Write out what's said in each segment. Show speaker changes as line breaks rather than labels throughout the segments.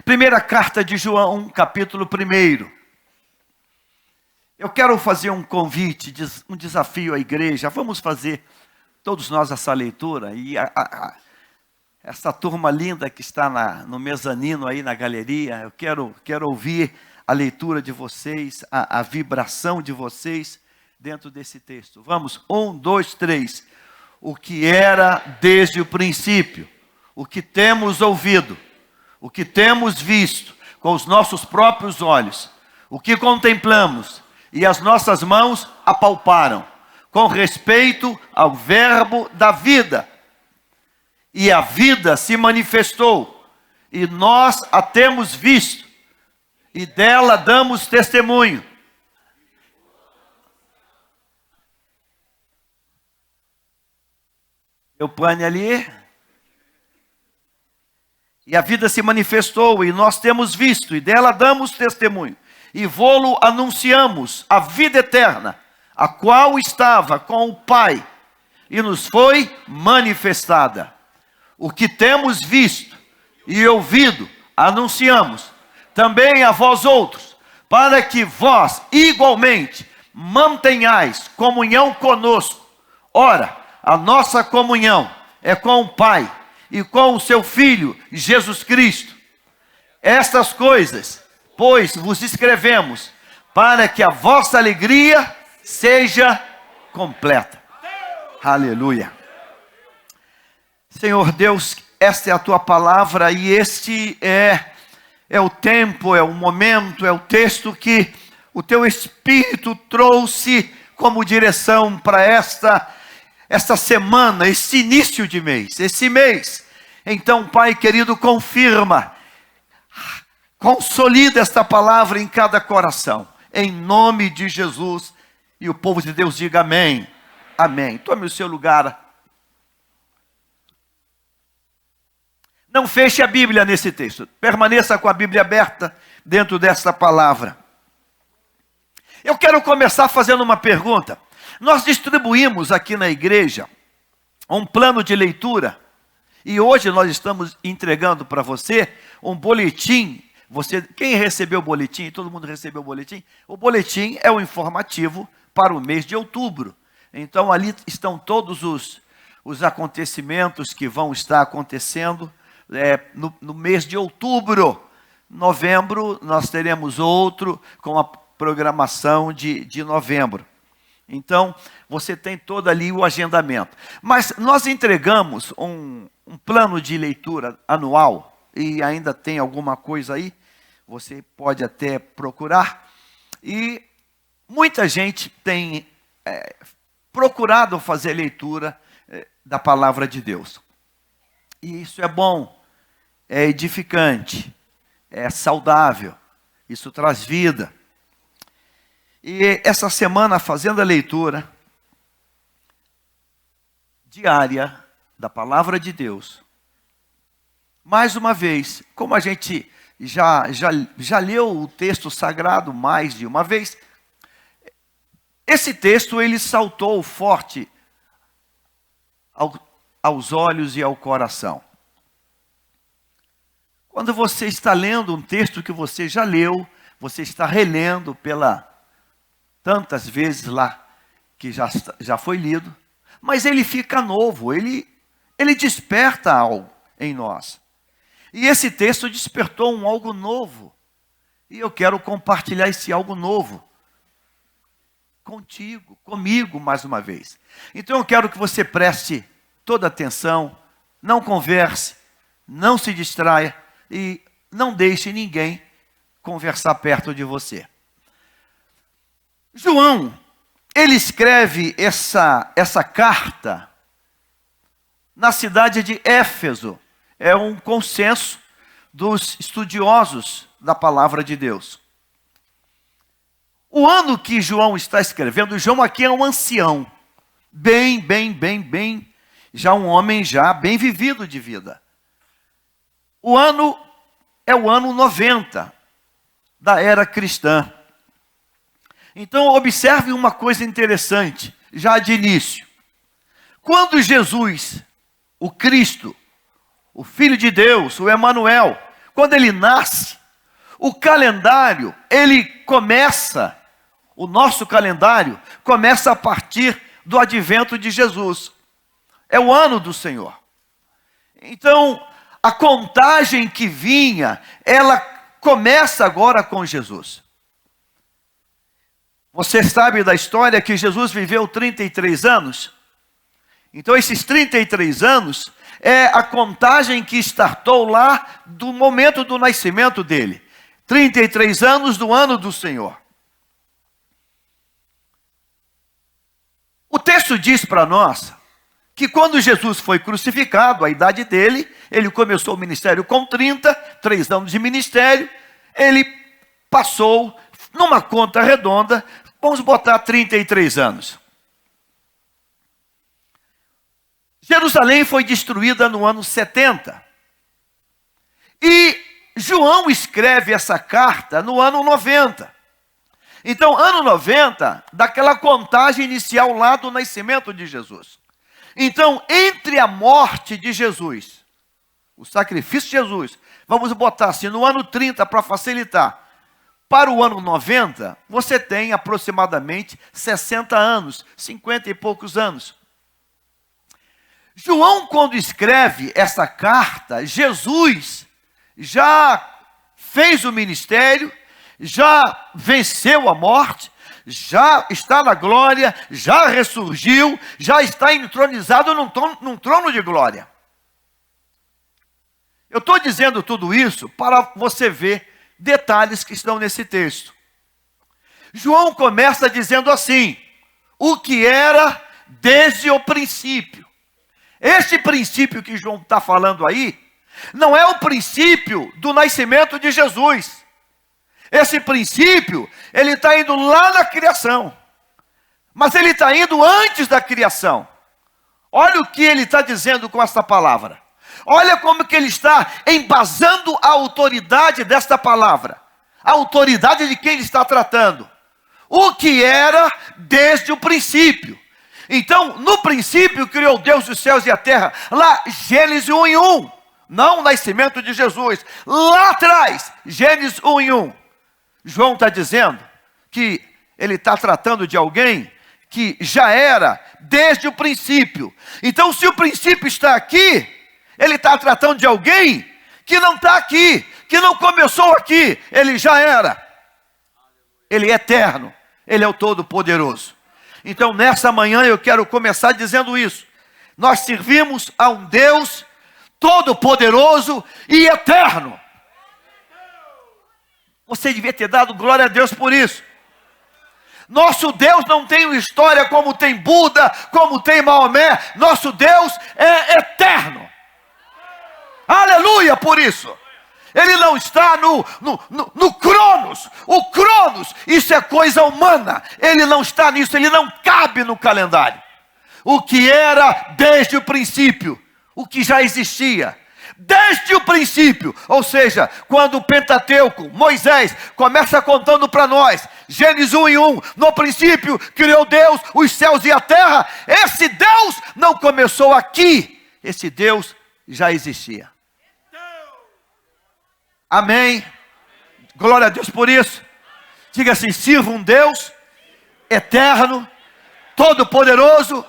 Primeira carta de João, capítulo 1. Eu quero fazer um convite, um desafio à igreja. Vamos fazer todos nós essa leitura. E essa turma linda que está no mezanino aí na galeria, eu quero ouvir a leitura de vocês, a vibração de vocês dentro desse texto. Vamos, 1, 2, 3. O que era desde o princípio, o que temos ouvido, o que temos visto com os nossos próprios olhos, o que contemplamos e as nossas mãos apalparam, com respeito ao verbo da vida. E a vida se manifestou, e nós a temos visto, e dela damos testemunho. Eu pane ali. E a vida se manifestou, e nós temos visto, e dela damos testemunho. E vô-lo anunciamos, a vida eterna, a qual estava com o Pai, e nos foi manifestada. O que temos visto e ouvido, anunciamos, também a vós outros, para que vós, igualmente, mantenhais comunhão conosco. Ora, a nossa comunhão é com o Pai, e com o seu Filho, Jesus Cristo. Estas coisas, pois, vos escrevemos, para que a vossa alegria seja completa. Aleluia. Senhor Deus, esta é a tua palavra, e este é o tempo, é o momento, é o texto que o teu Espírito trouxe como direção para esta semana, esse início de mês, esse mês. Então, Pai querido, confirma, consolida esta palavra em cada coração, em nome de Jesus. E o povo de Deus diga amém, amém. Tome o seu lugar. Não feche a Bíblia nesse texto, permaneça com a Bíblia aberta dentro desta palavra. Eu quero começar fazendo uma pergunta. Nós distribuímos aqui na igreja um plano de leitura, e hoje nós estamos entregando para você um boletim. Quem recebeu o boletim? Todo mundo recebeu o boletim? O boletim é o informativo para o mês de outubro. Então ali estão todos os acontecimentos que vão estar acontecendo no mês de outubro. Novembro nós teremos outro com a programação de novembro. Então, você tem todo ali o agendamento. Mas nós entregamos um plano de leitura anual, e ainda tem alguma coisa aí, você pode até procurar. E muita gente tem procurado fazer leitura da palavra de Deus. E isso é bom, é edificante, é saudável, isso traz vida. E essa semana, fazendo a leitura diária da palavra de Deus, mais uma vez, como a gente já leu o texto sagrado mais de uma vez, esse texto ele saltou forte aos olhos e ao coração. Quando você está lendo um texto que você já leu, você está relendo tantas vezes lá, que já foi lido, mas ele fica novo, ele desperta algo em nós. E esse texto despertou algo novo, e eu quero compartilhar esse algo novo contigo, comigo mais uma vez. Então eu quero que você preste toda atenção, não converse, não se distraia, e não deixe ninguém conversar perto de você. João, ele escreve essa carta na cidade de Éfeso. É um consenso dos estudiosos da palavra de Deus. O ano que João está escrevendo, João aqui é um ancião, já um homem bem vivido de vida. O ano é o ano 90 da era cristã. Então, observe uma coisa interessante, já de início. Quando Jesus, o Cristo, o Filho de Deus, o Emanuel, quando ele nasce, o calendário, o nosso calendário começa a partir do advento de Jesus. É o ano do Senhor. Então, a contagem que vinha, ela começa agora com Jesus. Você sabe da história que Jesus viveu 33 anos? Então, esses 33 anos é a contagem que startou lá do momento do nascimento dele. 33 anos do ano do Senhor. O texto diz para nós que quando Jesus foi crucificado, a idade dele, ele começou o ministério com 3 anos de ministério, ele passou, numa conta redonda, vamos botar 33 anos. Jerusalém foi destruída no ano 70. E João escreve essa carta no ano 90. Então, ano 90, daquela contagem inicial lá do nascimento de Jesus. Então, entre a morte de Jesus, o sacrifício de Jesus, vamos botar assim, no ano 30 para facilitar, para o ano 90, você tem aproximadamente 60 anos, 50 e poucos anos. João, quando escreve essa carta, Jesus já fez o ministério, já venceu a morte, já está na glória, já ressurgiu, já está entronizado num trono de glória. Eu estou dizendo tudo isso para você ver detalhes que estão nesse texto. João começa dizendo assim: o que era desde o princípio. Este princípio que João está falando aí, não é o princípio do nascimento de Jesus. Esse princípio, ele está indo lá na criação. Mas ele está indo antes da criação. Olha o que ele está dizendo com essa palavra. Olha como que ele está embasando a autoridade desta palavra. A autoridade de quem ele está tratando. O que era desde o princípio. Então, no princípio criou Deus os céus e a terra. Lá, Gênesis 1:1. Não o nascimento de Jesus. Lá atrás, Gênesis 1:1. João está dizendo que ele está tratando de alguém que já era desde o princípio. Então, se o princípio está aqui, ele está tratando de alguém que não está aqui, que não começou aqui, ele já era. Ele é eterno, ele é o Todo-Poderoso. Então, nessa manhã eu quero começar dizendo isso. Nós servimos a um Deus Todo-Poderoso e eterno. Você devia ter dado glória a Deus por isso. Nosso Deus não tem uma história como tem Buda, como tem Maomé. Nosso Deus é eterno. Aleluia por isso. Ele não está no Cronos. O Cronos, isso é coisa humana. Ele não está nisso, ele não cabe no calendário. O que era desde o princípio, o que já existia. Desde o princípio, ou seja, quando o Pentateuco, Moisés, começa contando para nós, Gênesis 1:1, no princípio criou Deus os céus e a terra. Esse Deus não começou aqui, esse Deus já existia. Amém? Glória a Deus por isso. Diga assim: sirva um Deus eterno, todo-poderoso,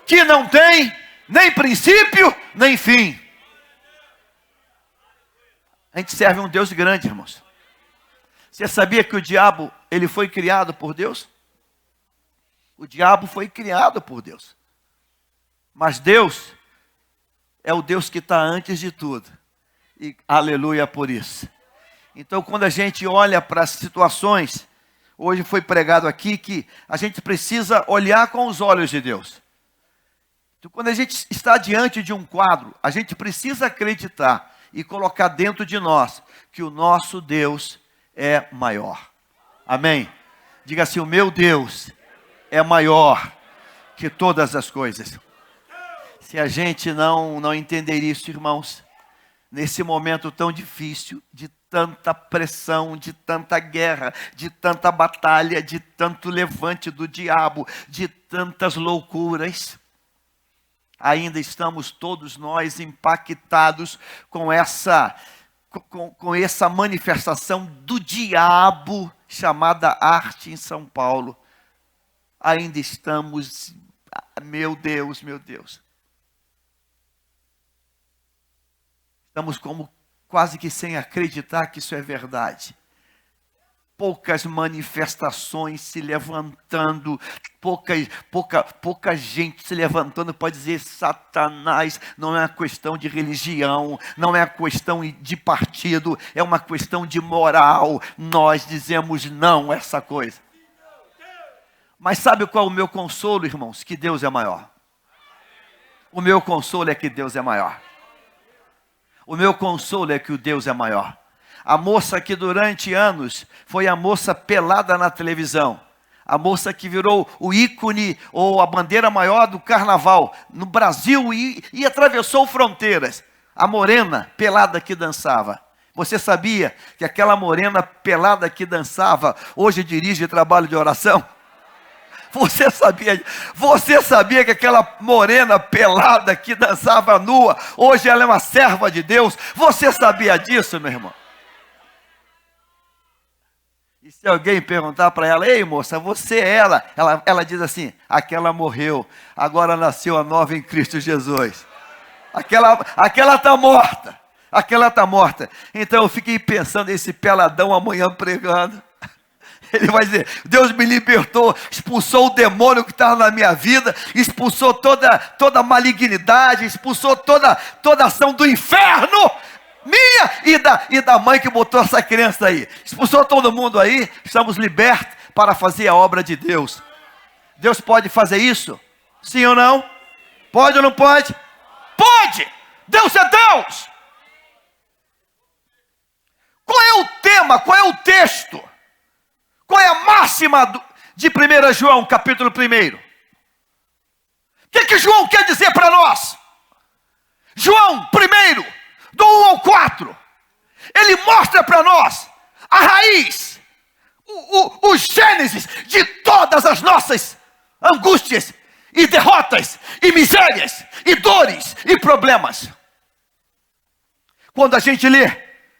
que não tem nem princípio, nem fim. A gente serve um Deus grande, irmãos. Você sabia que o diabo, ele foi criado por Deus? O diabo foi criado por Deus. Mas Deus é o Deus que está antes de tudo. E aleluia por isso. Então, quando a gente olha para as situações, hoje foi pregado aqui que a gente precisa olhar com os olhos de Deus. Então, quando a gente está diante de um quadro, a gente precisa acreditar e colocar dentro de nós que o nosso Deus é maior. Amém? Diga assim: o meu Deus é maior que todas as coisas. Se a gente não entender isso, irmãos, nesse momento tão difícil, de tanta pressão, de tanta guerra, de tanta batalha, de tanto levante do diabo, de tantas loucuras, ainda estamos todos nós impactados com com essa manifestação do diabo chamada arte em São Paulo. Ainda estamos, meu Deus, estamos como quase que sem acreditar que isso é verdade. Poucas manifestações se levantando, pouca gente se levantando para dizer: Satanás, não é uma questão de religião, não é uma questão de partido, é uma questão de moral. Nós dizemos não a essa coisa. Mas sabe qual é o meu consolo, irmãos? Que Deus é maior. O meu consolo é que Deus é maior. O meu consolo é que o Deus é maior. A moça que durante anos foi a moça pelada na televisão. A moça que virou o ícone ou a bandeira maior do carnaval no Brasil e atravessou fronteiras. A morena pelada que dançava. Você sabia que aquela morena pelada que dançava hoje dirige trabalho de oração? Você sabia que aquela morena pelada que dançava nua, hoje ela é uma serva de Deus? Você sabia disso, meu irmão? E se alguém perguntar para ela: ei moça, você é ela diz assim: aquela morreu, agora nasceu a nova em Cristo Jesus. Aquela está morta, aquela está morta. Então eu fiquei pensando, esse peladão amanhã pregando, ele vai dizer: Deus me libertou, expulsou o demônio que estava na minha vida, expulsou toda a malignidade, expulsou toda a ação do inferno, minha e da mãe que botou essa criança aí. Expulsou todo mundo aí, estamos libertos para fazer a obra de Deus. Deus pode fazer isso? Sim ou não? Pode ou não pode? Pode! Deus é Deus! Qual é o tema? Qual é o texto? Qual é a máxima de 1 João, capítulo 1? O que João quer dizer para nós? João, do 1 ao 4, ele mostra para nós a raiz, o gênesis de todas as nossas angústias, e derrotas, e misérias, e dores, e problemas. Quando a gente lê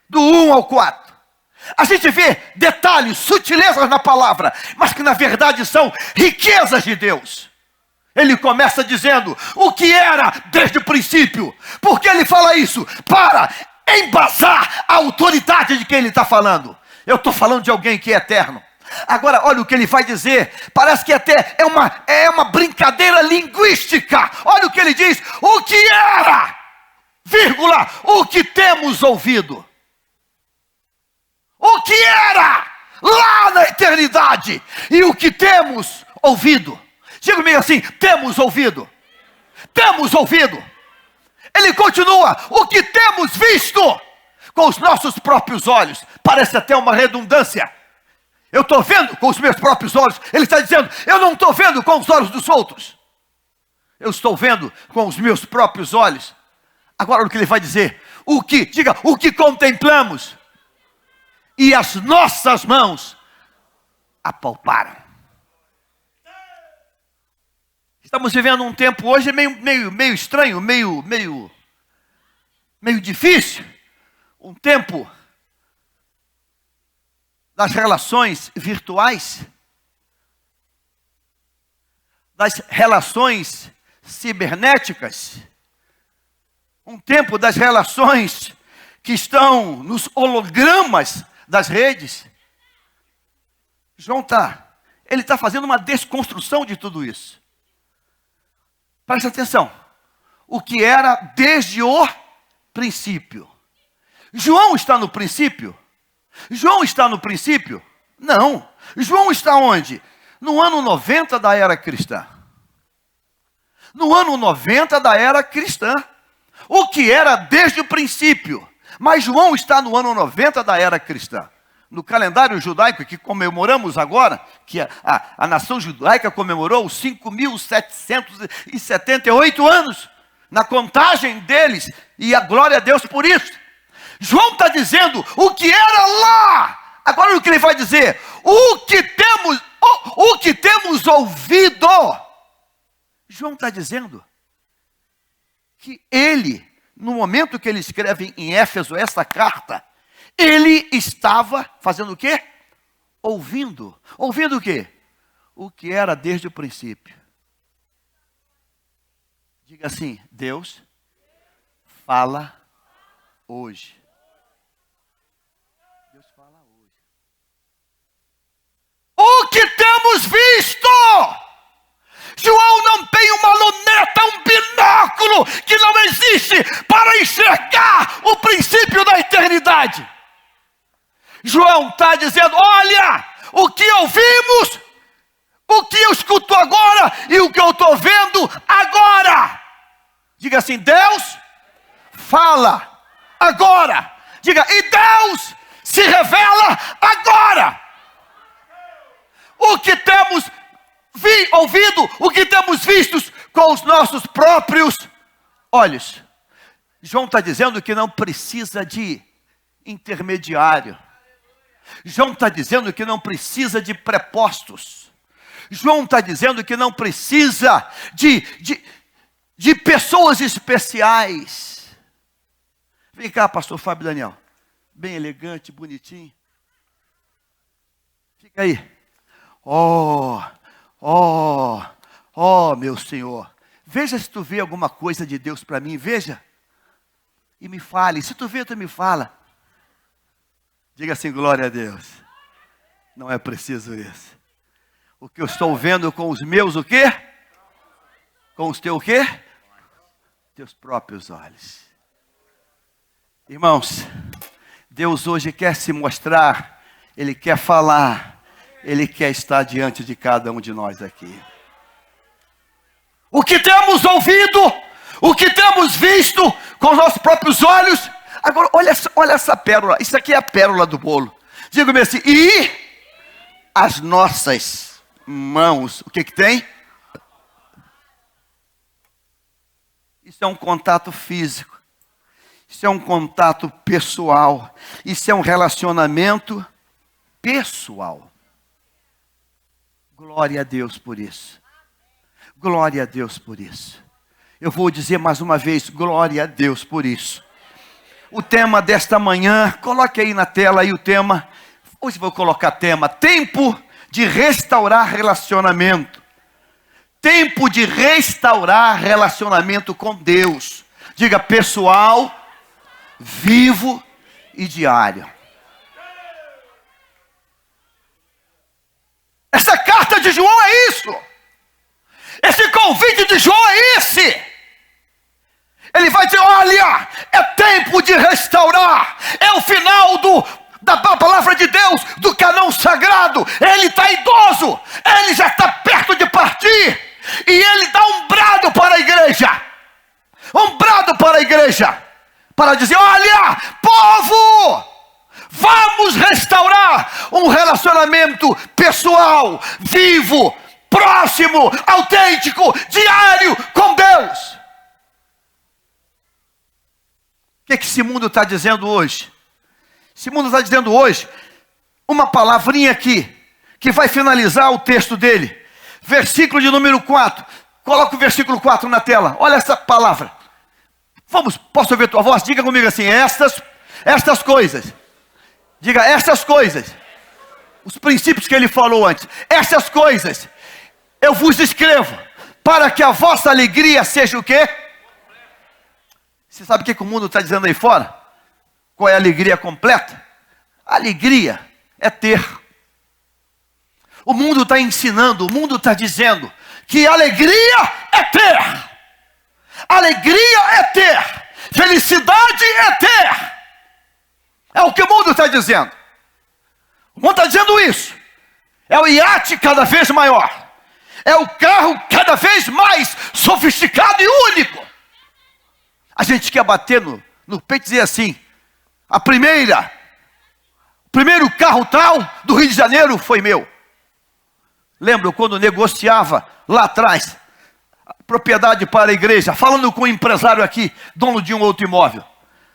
do 1 ao 4, a gente vê detalhes, sutilezas na palavra, mas que na verdade são riquezas de Deus. Ele começa dizendo o que era desde o princípio. Por que ele fala isso? Para embasar a autoridade de quem ele está falando. Eu estou falando de alguém que é eterno. Agora, olha o que ele vai dizer. Parece que até é uma brincadeira linguística. Olha o que ele diz: o que era, vírgula, o que temos ouvido. O que era lá na eternidade e o que temos ouvido. Diga comigo assim: temos ouvido. Temos ouvido. Ele continua: o que temos visto com os nossos próprios olhos. Parece até uma redundância. Eu estou vendo com os meus próprios olhos. Ele está dizendo: eu não estou vendo com os olhos dos outros. Eu estou vendo com os meus próprios olhos. Agora o que ele vai dizer? O que contemplamos e as nossas mãos apalparam. Estamos vivendo um tempo hoje meio estranho, meio difícil. Um tempo das relações virtuais, das relações cibernéticas, um tempo das relações que estão nos hologramas das redes. João ele está fazendo uma desconstrução de tudo isso. Presta atenção. O que era desde o princípio. João está no princípio? João está no princípio? Não. João está onde? No ano 90 da era cristã. No ano 90 da era cristã. O que era desde o princípio. Mas João está no ano 90 da era cristã. No calendário judaico que comemoramos agora, que a nação judaica comemorou os 5.778 anos, na contagem deles, e a glória a Deus por isso. João está dizendo o que era lá. Agora o que ele vai dizer? O que temos ouvido. João está dizendo que ele no momento que ele escreve em Éfeso essa carta, ele estava fazendo o quê? Ouvindo. Ouvindo o quê? O que era desde o princípio. Diga assim: Deus fala hoje. Deus fala hoje. O que temos visto? João não tem uma luneta, um binóculo que não existe para enxergar o princípio da eternidade. João está dizendo: olha, o que ouvimos, o que eu escuto agora e o que eu estou vendo agora. Diga assim: Deus fala agora. Diga: e Deus se revela agora. O que temos ouvido, o que temos visto com os nossos próprios olhos. João está dizendo que não precisa de intermediário. João está dizendo que não precisa de prepostos. João está dizendo que não precisa de pessoas especiais. Vem cá, pastor Fábio Daniel. Bem elegante, bonitinho. Fica aí. Oh, meu Senhor. Veja se tu vê alguma coisa de Deus para mim. Veja. E me fale. Se tu vê, tu me fala. Diga assim: glória a Deus. Não é preciso isso. O que eu estou vendo com os meus o quê? Com os teus o quê? Teus próprios olhos. Irmãos, Deus hoje quer se mostrar. Ele quer falar. Ele quer estar diante de cada um de nós aqui. O que temos ouvido, o que temos visto com os nossos próprios olhos. Agora, olha essa pérola. Isso aqui é a pérola do bolo. Diga-me assim: e as nossas mãos, o que tem? Isso é um contato físico. Isso é um contato pessoal. Isso é um relacionamento pessoal. Glória a Deus por isso. Glória a Deus por isso. Eu vou dizer mais uma vez: glória a Deus por isso. O tema desta manhã, coloque aí na tela aí o tema. Hoje vou colocar tema: tempo de restaurar relacionamento. Tempo de restaurar relacionamento com Deus. Diga: pessoal, vivo e diário. Essa carta de João é isso. Esse convite de João é esse. Ele vai dizer: olha, é tempo de restaurar. É o final da palavra de Deus, do canão sagrado. Ele está idoso. Ele já está perto de partir. E ele dá um brado para a igreja. Um brado para a igreja. Para dizer: olha, povo, vamos restaurar um relacionamento pessoal, vivo, próximo, autêntico, diário com Deus. O que é que esse mundo está dizendo hoje? Esse mundo está dizendo hoje uma palavrinha aqui, que vai finalizar o texto dele. Versículo de número 4. Coloca o versículo 4 na tela. Olha essa palavra. Posso ouvir a tua voz? Diga comigo assim: estas coisas. Diga: estas coisas. Os princípios que ele falou antes. Estas coisas eu vos escrevo, para que a vossa alegria seja o quê? Você sabe o que o mundo está dizendo aí fora? Qual é a alegria completa? A alegria é ter. O mundo está ensinando, o mundo está dizendo que alegria é ter. Alegria é ter. Felicidade é ter. É o que o mundo está dizendo. O mundo está dizendo isso. É o iate cada vez maior. É o carro cada vez mais sofisticado e único. A gente quer bater no peito e dizer assim: o primeiro carro tal do Rio de Janeiro foi meu. Lembro quando negociava lá atrás propriedade para a igreja, falando com um empresário aqui, dono de um outro imóvel.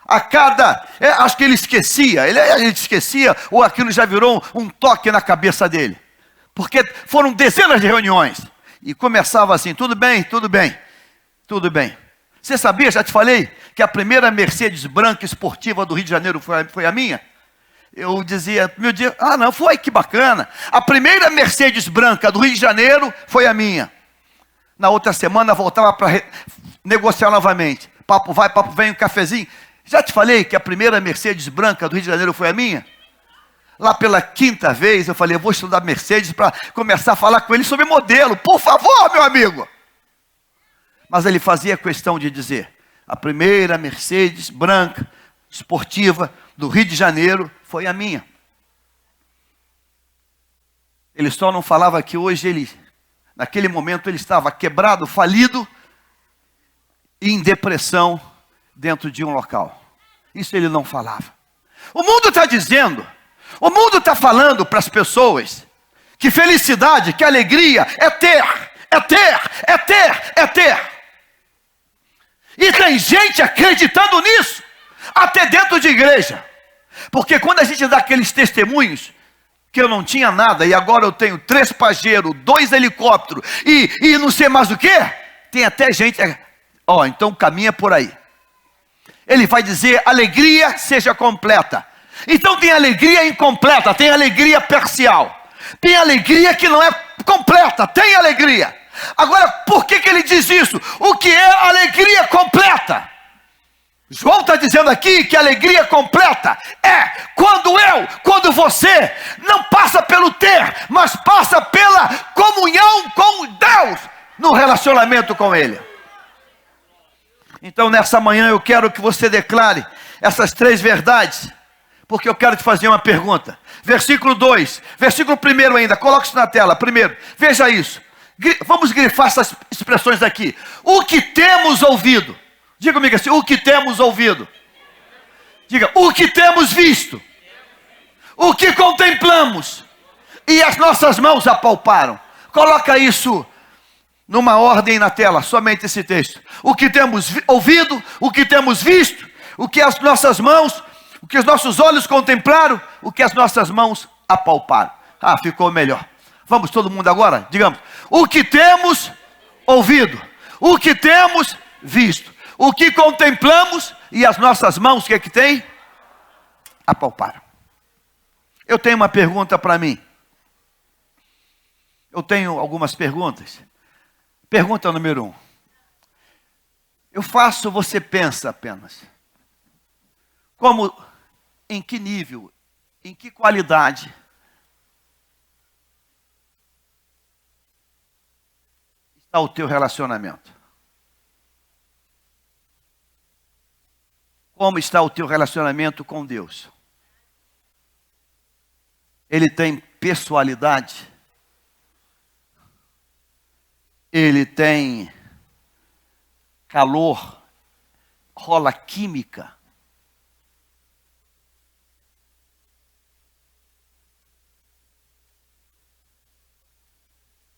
Acho que ele esquecia, ele esquecia, ou aquilo já virou um toque na cabeça dele. Porque foram dezenas de reuniões. E começava assim: tudo bem, tudo bem, tudo bem. Você sabia, já te falei, que a primeira Mercedes branca esportiva do Rio de Janeiro foi a minha? Eu dizia, meu Deus, não, foi, que bacana. A primeira Mercedes branca do Rio de Janeiro foi a minha. Na outra semana voltava para negociar novamente. Papo vai, papo vem, um cafezinho. Já te falei que a primeira Mercedes branca do Rio de Janeiro foi a minha? Lá pela quinta vez eu falei, eu vou estudar Mercedes para começar a falar com ele sobre modelo. Por favor, meu amigo. Mas ele fazia questão de dizer, a primeira Mercedes branca, esportiva, do Rio de Janeiro, foi a minha. Ele só não falava que hoje naquele momento ele estava quebrado, falido, e em depressão dentro de um local. Isso ele não falava. O mundo está dizendo, o mundo está falando para as pessoas, que felicidade, que alegria é ter. E tem gente acreditando nisso, até dentro de igreja. Porque quando a gente dá aqueles testemunhos, que eu não tinha nada, e agora eu tenho 3 pajeiros, 2 helicópteros, e não sei mais o que, tem até gente, então caminha por aí. Ele vai dizer, alegria seja completa. Então tem alegria incompleta, tem alegria parcial. Tem alegria que não é completa, tem alegria. Agora, por que ele diz isso? O que é alegria completa? João está dizendo aqui que a alegria completa é quando você não passa pelo ter, mas passa pela comunhão com Deus, no relacionamento com Ele. Então nessa manhã eu quero que você declare essas 3 verdades, porque eu quero te fazer uma pergunta. Versículo 2, versículo 1 ainda, coloque isso na tela, primeiro, veja isso. Vamos grifar essas expressões aqui. O que temos ouvido. Diga comigo assim, o que temos ouvido. Diga, o que temos visto. O que contemplamos. E as nossas mãos apalparam. Coloca isso numa ordem na tela, somente esse texto. O que temos ouvido, o que temos visto, o que as nossas mãos, o que os nossos olhos contemplaram, o que as nossas mãos apalparam. Ficou melhor. Vamos todo mundo agora? Digamos, o que temos ouvido, o que temos visto, o que contemplamos e as nossas mãos, o que é que tem? Apalparam. Eu tenho uma pergunta para mim. Eu tenho algumas perguntas. Pergunta número 1. Eu faço, você pensa apenas. Como, em que nível, em que qualidade está o teu relacionamento? Como está o teu relacionamento com Deus? Ele tem pessoalidade? Ele tem calor? Rola química?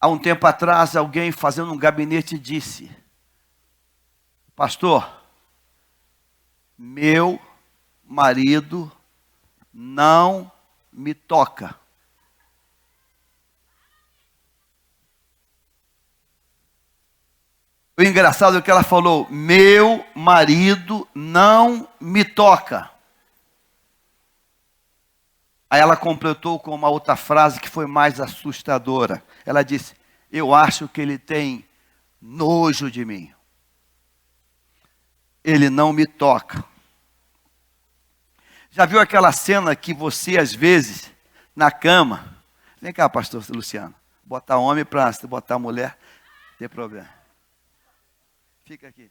Há um tempo atrás, alguém fazendo um gabinete disse, pastor, meu marido não me toca. O engraçado é que ela falou, meu marido não me toca. Aí ela completou com uma outra frase que foi mais assustadora. Ela disse, eu acho que ele tem nojo de mim. Ele não me toca. Já viu aquela cena que você, às vezes, na cama... Vem cá, pastor Luciano. Botar homem para botar mulher, não tem problema. Fica aqui.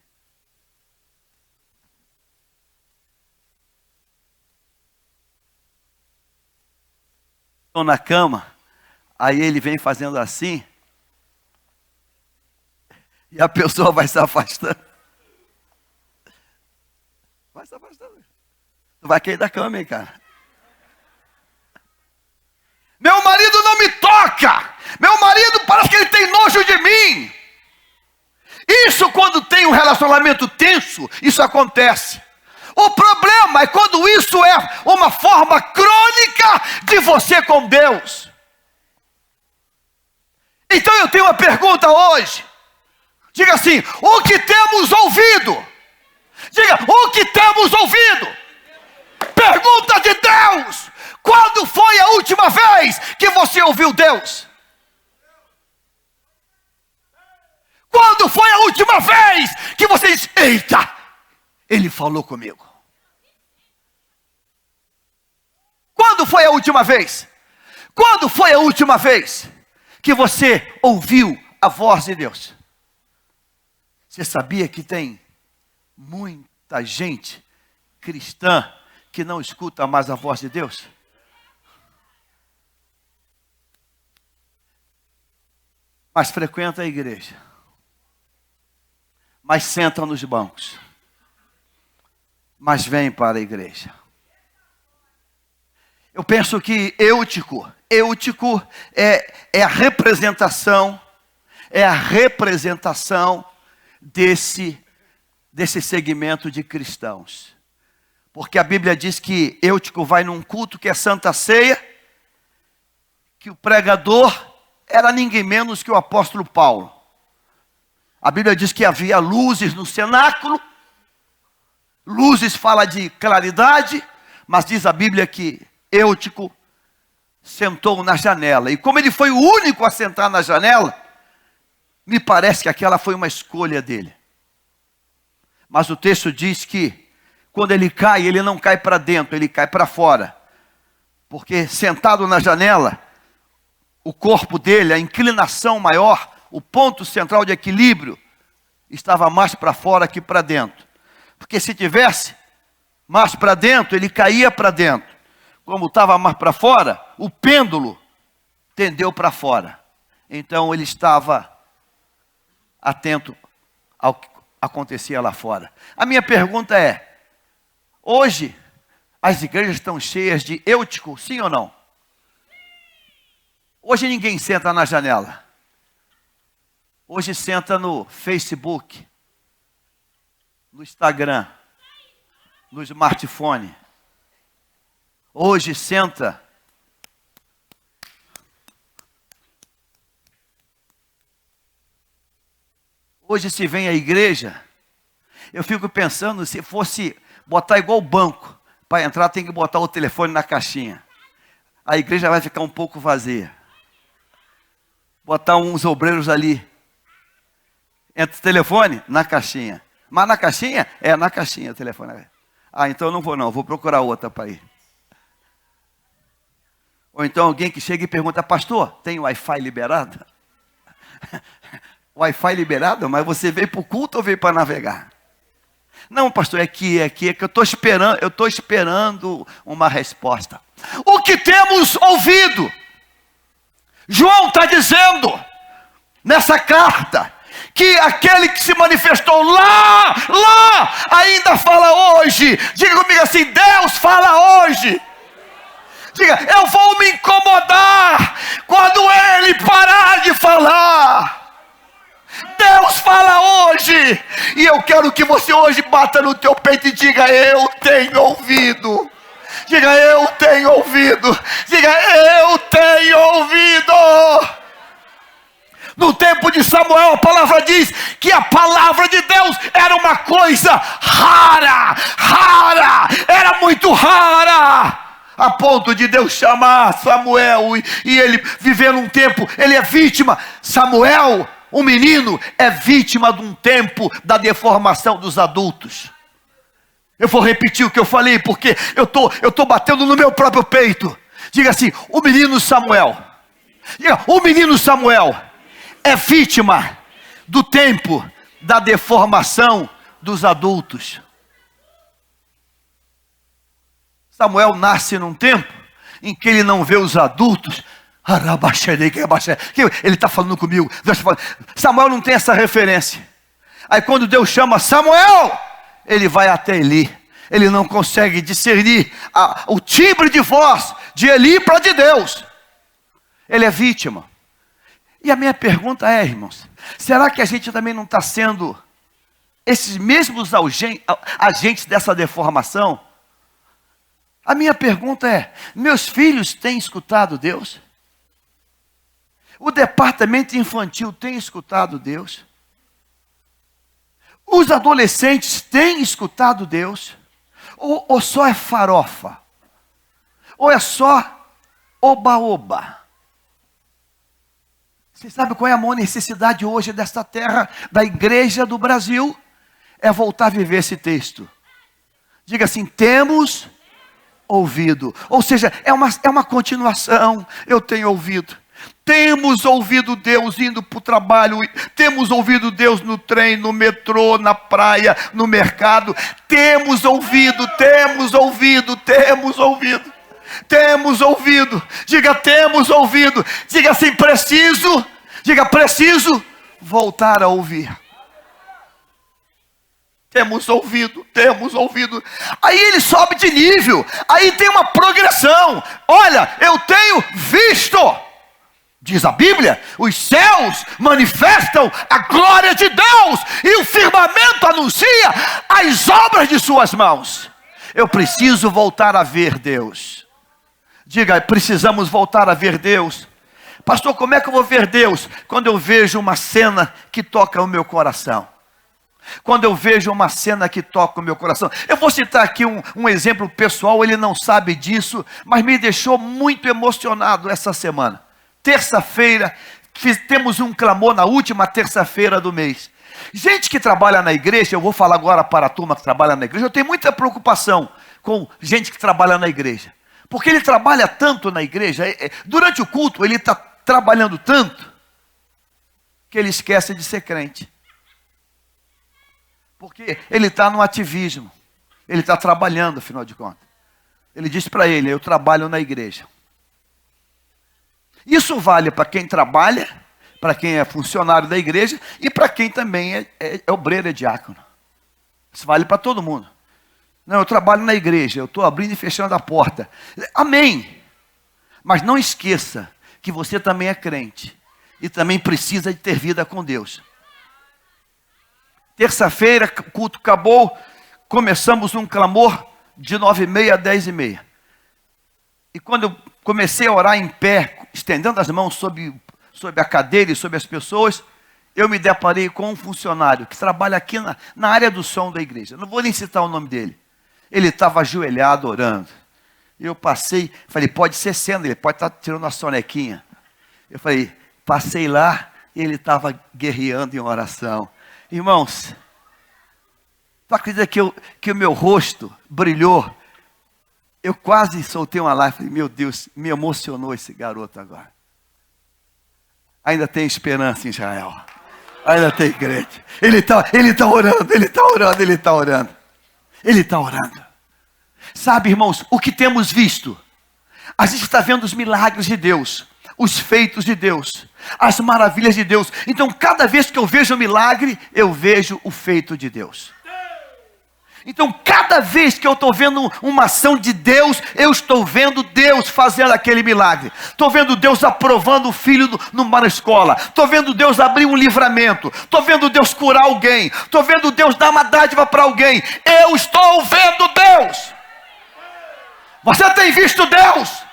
Estou na cama, aí ele vem fazendo assim, e a pessoa vai se afastando. Vai se afastando. Tu vai cair da cama, hein, cara? Meu marido não me toca. Meu marido parece que ele tem nojo de mim. Isso quando tem um relacionamento tenso, isso acontece. O problema é quando isso é uma forma crônica de você com Deus. Então eu tenho uma pergunta hoje. Diga assim: o que temos ouvido. Diga: o que temos ouvido. Pergunta de Deus: quando foi a última vez que você ouviu Deus? Quando foi a última vez que você disse: eita, Ele falou comigo? Quando foi a última vez? Quando foi a última vez que você ouviu a voz de Deus? Você sabia que tem muita gente cristã que não escuta mais a voz de Deus? Mas frequenta a igreja, mas senta nos bancos, mas vem para a igreja. Eu penso que Eutico é a representação desse segmento de cristãos. Porque a Bíblia diz que Eutico vai num culto que é Santa Ceia, que o pregador era ninguém menos que o apóstolo Paulo. A Bíblia diz que havia luzes no cenáculo. Luzes fala de claridade, mas diz a Bíblia que Eutico sentou na janela. E como ele foi o único a sentar na janela, me parece que aquela foi uma escolha dele. Mas o texto diz que quando ele cai, ele não cai para dentro, ele cai para fora. Porque sentado na janela, o corpo dele, a inclinação maior, o ponto central de equilíbrio, estava mais para fora que para dentro. Porque se tivesse mais para dentro, ele caía para dentro. Como estava mais para fora, o pêndulo tendeu para fora. Então ele estava atento ao que acontecia lá fora. A minha pergunta é: hoje as igrejas estão cheias de Eutico, sim ou não? Hoje ninguém senta na janela. Hoje senta no Facebook, no Instagram, no smartphone. Hoje senta hoje se vem à igreja. Eu fico pensando, se fosse botar igual o banco, para entrar tem que botar o telefone na caixinha. A igreja vai ficar um pouco vazia. Botar uns obreiros ali. Entra o telefone na caixinha. Mas na caixinha? É, na caixinha o telefone. Ah, então eu não vou não, vou procurar outra para ir. Ou então alguém que chega e pergunta: pastor, tem Wi-Fi liberado? Wi-Fi liberado? Mas você veio para o culto ou veio para navegar? Não, pastor, é que eu estou esperando uma resposta. O que temos ouvido? João está dizendo nessa carta que aquele que se manifestou lá, ainda fala hoje. Diga comigo assim: Deus fala hoje. Diga: eu vou me incomodar quando Ele parar de falar. Deus fala hoje. E eu quero que você hoje bata no teu peito e diga: eu tenho ouvido. Diga: eu tenho ouvido. Diga: eu tenho ouvido. No tempo de Samuel, a palavra diz que a palavra de Deus era uma coisa rara, era muito rara, a ponto de Deus chamar Samuel e ele viver num tempo, ele é vítima. Samuel, o menino, é vítima de um tempo da deformação dos adultos. Eu vou repetir o que eu falei, porque eu tô batendo no meu próprio peito. Diga assim: o menino Samuel. Diga: o menino Samuel é vítima do tempo da deformação dos adultos. Samuel nasce num tempo em que ele não vê os adultos. Ele está falando comigo. Samuel não tem essa referência. Aí quando Deus chama Samuel, ele vai até Eli. Ele não consegue discernir o timbre de voz de Eli para de Deus. Ele é vítima. E a minha pergunta é, irmãos, será que a gente também não está sendo esses mesmos agentes dessa deformação? A minha pergunta é: meus filhos têm escutado Deus? O departamento infantil tem escutado Deus? Os adolescentes têm escutado Deus? Ou só é farofa? Ou é só oba-oba? Você sabe qual é a maior necessidade hoje desta terra, da igreja do Brasil? É voltar a viver esse texto. Diga assim, temos ouvido. Ou seja, é uma continuação. Eu tenho ouvido. Temos ouvido Deus indo para o trabalho. Temos ouvido Deus no trem, no metrô, na praia, no mercado. Temos ouvido, temos ouvido, temos ouvido. Temos ouvido. Diga, temos ouvido. Diga assim, preciso. Diga, preciso voltar a ouvir. Temos ouvido, temos ouvido. Aí ele sobe de nível. Aí tem uma progressão. Olha, eu tenho visto. Diz a Bíblia, os céus manifestam a glória de Deus. E o firmamento anuncia as obras de suas mãos. Eu preciso voltar a ver Deus. Diga, precisamos voltar a ver Deus. Pastor, como é que eu vou ver Deus? Quando eu vejo uma cena que toca o meu coração. Quando eu vejo uma cena que toca o meu coração. Eu vou citar aqui um exemplo pessoal, ele não sabe disso, mas me deixou muito emocionado essa semana. Terça-feira, temos um clamor na última terça-feira do mês. Gente que trabalha na igreja, eu vou falar agora para a turma que trabalha na igreja, eu tenho muita preocupação com gente que trabalha na igreja. Porque ele trabalha tanto na igreja, durante o culto ele está trabalhando tanto, que ele esquece de ser crente. Porque ele está no ativismo, ele está trabalhando, afinal de contas. Ele diz para ele, eu trabalho na igreja. Isso vale para quem trabalha, para quem é funcionário da igreja, e para quem também é obreiro, é diácono. Isso vale para todo mundo. Não, eu trabalho na igreja, eu estou abrindo e fechando a porta. Amém. Mas não esqueça que você também é crente. E também precisa de ter vida com Deus. Terça-feira, o culto acabou. Começamos um clamor de 9h30 a 10h30. E quando eu comecei a orar em pé, estendendo as mãos sobre a cadeira e sobre as pessoas, eu me deparei com um funcionário que trabalha aqui na área do som da igreja. Não vou nem citar o nome dele. Ele estava ajoelhado orando. Eu passei, falei, pode ser sendo, ele pode estar tirando uma sonequinha. Eu falei, passei lá e ele estava guerreando em oração. Irmãos, tu acredita que o meu rosto brilhou? Eu quase soltei uma lágrima, falei, meu Deus, me emocionou esse garoto agora. Ainda tem esperança em Israel. Ainda tem crente. Ele está orando, ele está orando, ele está orando. Ele está orando. Sabe, irmãos, o que temos visto? A gente está vendo os milagres de Deus, os feitos de Deus, as maravilhas de Deus. Então, cada vez que eu vejo um milagre, eu vejo o feito de Deus. Então, cada vez que eu estou vendo uma ação de Deus, eu estou vendo Deus fazendo aquele milagre. Estou vendo Deus aprovando o filho numa escola. Estou vendo Deus abrir um livramento. Estou vendo Deus curar alguém. Estou vendo Deus dar uma dádiva para alguém. Eu estou vendo Deus. Você tem visto Deus?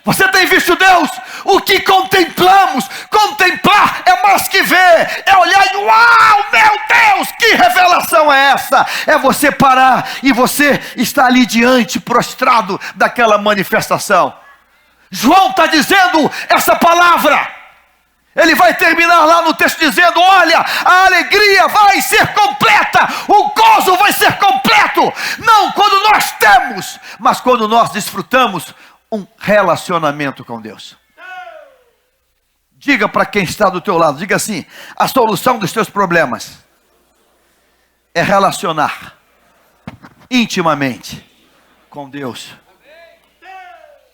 Você tem visto Deus? O que contemplamos? Contemplar é mais que ver. É olhar e uau, meu Deus, que revelação é essa? É você parar e você está ali diante, prostrado daquela manifestação. João está dizendo essa palavra. Ele vai terminar lá no texto dizendo, olha, a alegria vai ser completa, o gozo vai ser completo. Não quando nós temos, mas quando nós desfrutamos um relacionamento com Deus. Diga para quem está do teu lado, diga assim, a solução dos teus problemas é relacionar intimamente com Deus.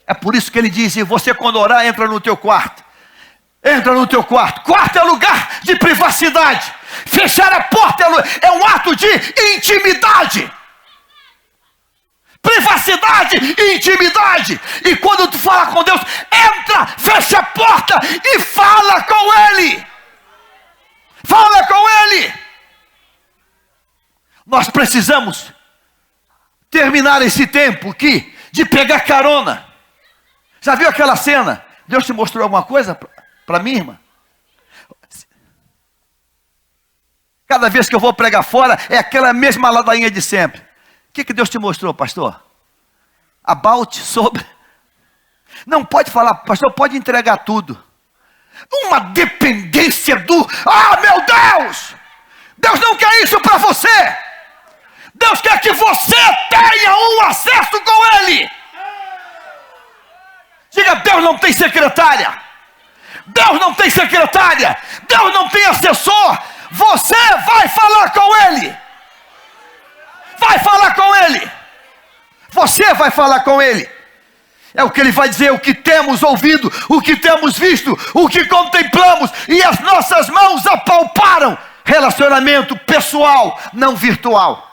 É por isso que ele diz, e você quando orar, entra no teu quarto. Entra no teu quarto. Quarto é lugar de privacidade. Fechar a porta é um ato de intimidade. Privacidade e intimidade. E quando tu fala com Deus, entra, fecha a porta e fala com Ele. Fala com Ele. Nós precisamos terminar esse tempo aqui de pegar carona. Já viu aquela cena? Deus te mostrou alguma coisa para mim, irmã? Cada vez que eu vou pregar fora, é aquela mesma ladainha de sempre. O que Deus te mostrou, pastor? Sobre. Não pode falar, pastor, pode entregar tudo. Uma dependência meu Deus! Deus não quer isso para você. Deus quer que você tenha um acesso com Ele. Diga, Deus não tem secretária. Deus não tem secretária. Deus não tem assessor. Você vai falar com Ele. Vai falar com Ele. Você vai falar com Ele. É o que Ele vai dizer, o que temos ouvido, o que temos visto, o que contemplamos, e as nossas mãos apalparam. Relacionamento pessoal, não virtual.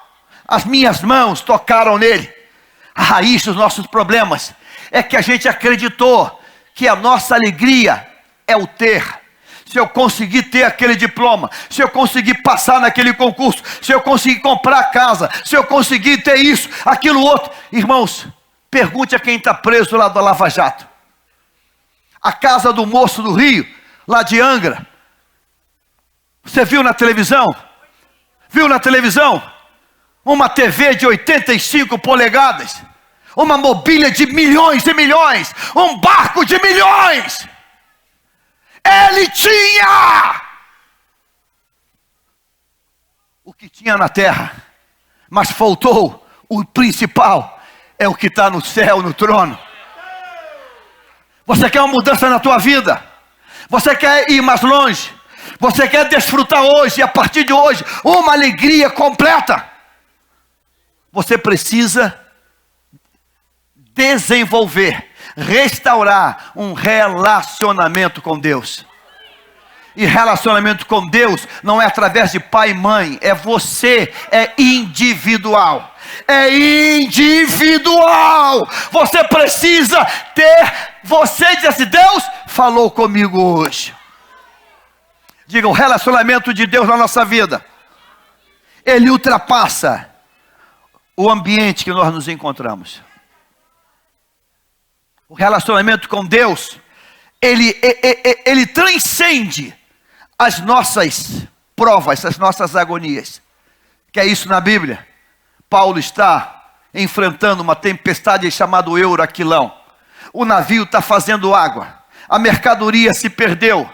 As minhas mãos tocaram nele. A raiz dos nossos problemas é que a gente acreditou que a nossa alegria é o ter. Se eu conseguir ter aquele diploma, se eu conseguir passar naquele concurso, se eu conseguir comprar a casa, se eu conseguir ter isso, aquilo outro. Irmãos, pergunte a quem está preso lá da Lava Jato. A casa do moço do Rio, lá de Angra. Você viu na televisão? Viu na televisão? Uma TV de 85 polegadas. Uma mobília de milhões e milhões. Um barco de milhões. Ele tinha o que tinha na terra, mas faltou o principal, é o que está no céu, no trono. Você quer uma mudança na tua vida? Você quer ir mais longe? Você quer desfrutar hoje, a partir de hoje, uma alegria completa? Você precisa desenvolver, restaurar um relacionamento com Deus. E relacionamento com Deus não é através de pai e mãe, é você, é individual. É individual. Você precisa ter, você diz assim, Deus falou comigo hoje. Diga, o relacionamento de Deus na nossa vida, ele ultrapassa o ambiente que nós nos encontramos. O relacionamento com Deus, ele transcende as nossas provas, as nossas agonias. Que é isso na Bíblia? Paulo está enfrentando uma tempestade chamada Euraquilão. O navio está fazendo água. A mercadoria se perdeu.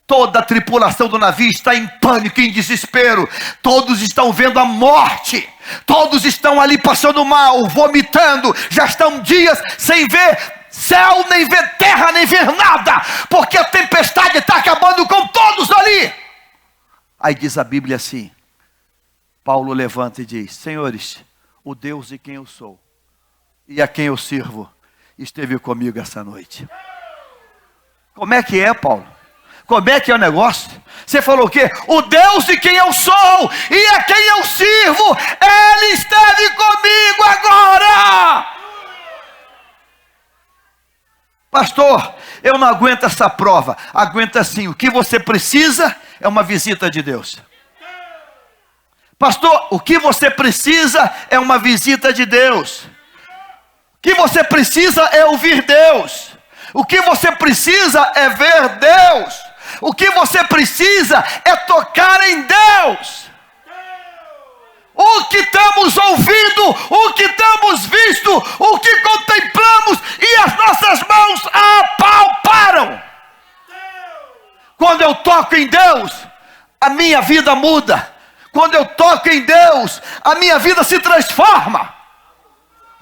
Toda a tripulação do navio está em pânico, em desespero. Todos estão vendo a morte. Todos estão ali passando mal, vomitando. Já estão dias sem ver céu, nem ver terra, nem ver nada. Porque a tempestade está acabando com todos ali. Aí diz a Bíblia assim. Paulo levanta e diz, senhores, o Deus de quem eu sou e a quem eu sirvo esteve comigo essa noite. Como é que é, Paulo? Como é que é o negócio? Você falou o quê? O Deus de quem eu sou e a quem eu sirvo, Ele esteve comigo agora. Pastor, eu não aguento essa prova. Aguenta sim. O que você precisa é uma visita de Deus. Pastor, o que você precisa é uma visita de Deus. O que você precisa é ouvir Deus. O que você precisa é ver Deus. O que você precisa é tocar em Deus. O que temos ouvido, o que temos visto, o que contemplamos e as nossas mãos apalparam. Quando eu toco em Deus, a minha vida muda. Quando eu toco em Deus, a minha vida se transforma.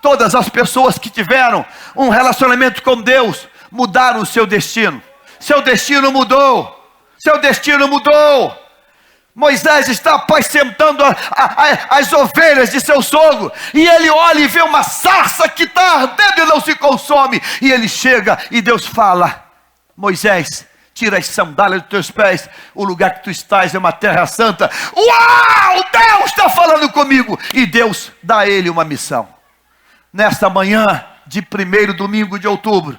Todas as pessoas que tiveram um relacionamento com Deus mudaram o seu destino. Seu destino mudou. Seu destino mudou. Moisés está apacentando as ovelhas de seu sogro. E ele olha e vê uma sarça que está ardendo e não se consome. E ele chega e Deus fala, Moisés, tira as sandálias dos teus pés. O lugar que tu estás é uma terra santa. Uau! Deus está falando comigo. E Deus dá a ele uma missão. Nesta manhã de 1º domingo de outubro,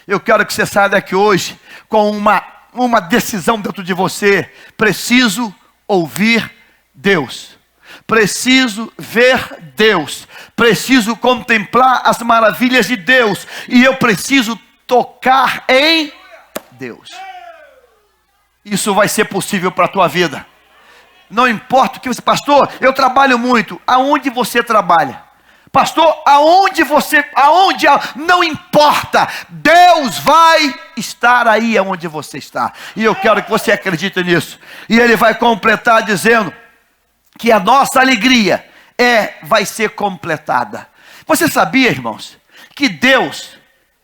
eu quero que você saia daqui hoje com uma decisão dentro de você. Preciso ouvir Deus. Preciso ver Deus. Preciso contemplar as maravilhas de Deus. E eu preciso tocar em Deus. Isso vai ser possível para a tua vida. Não importa o que você... Pastor, eu trabalho muito. Aonde você trabalha? Pastor, não importa. Deus vai estar aí aonde você está. E eu quero que você acredite nisso. E Ele vai completar dizendo que a nossa alegria vai ser completada. Você sabia, irmãos, que Deus